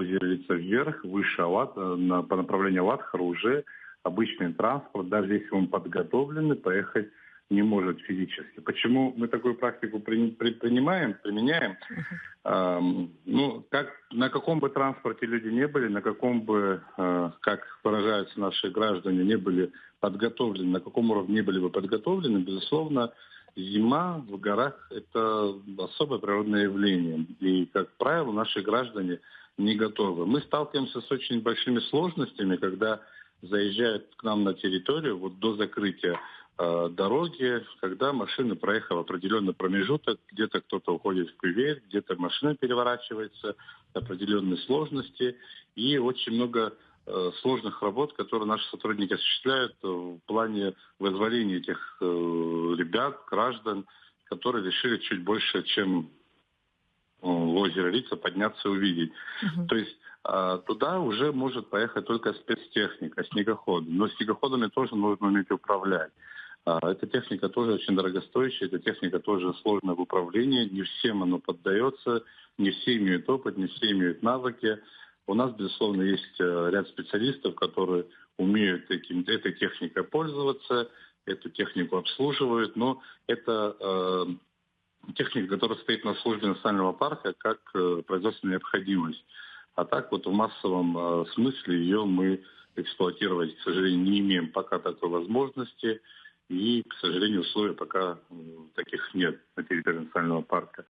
озеро Лица вверх, выше по направлению Алатхара уже обычный транспорт, даже если он подготовленный, поехать не может физически. Почему мы такую практику применяем? На каком бы транспорте люди не были, на каком бы, как выражаются наши граждане, не были подготовлены, на каком уровне не были бы подготовлены, безусловно, зима в горах – это особое природное явление. И, как правило, наши граждане не готовы. Мы сталкиваемся с очень большими сложностями, когда заезжают к нам на территорию вот до закрытия дороги, когда машина проехала определенный промежуток, где-то кто-то уходит в кювет, где-то машина переворачивается, определенные сложности и очень много сложных работ, которые наши сотрудники осуществляют в плане вызволения этих ребят, граждан, которые решили чуть больше, чем в озеро Лица подняться и увидеть. То есть туда уже может поехать только спецтехника, снегоходы. Но снегоходами тоже нужно уметь управлять. Эта техника тоже очень дорогостоящая, эта техника тоже сложная в управлении. Не всем она поддается, не все имеют опыт, не все имеют навыки. У нас, безусловно, есть ряд специалистов, которые умеют этой техникой пользоваться, эту технику обслуживают, но это техника, которая стоит на службе национального парка как производственная необходимость. А так вот в массовом смысле ее мы эксплуатировать, к сожалению, не имеем пока такой возможности. И, к сожалению, условий пока таких нет на территории национального парка.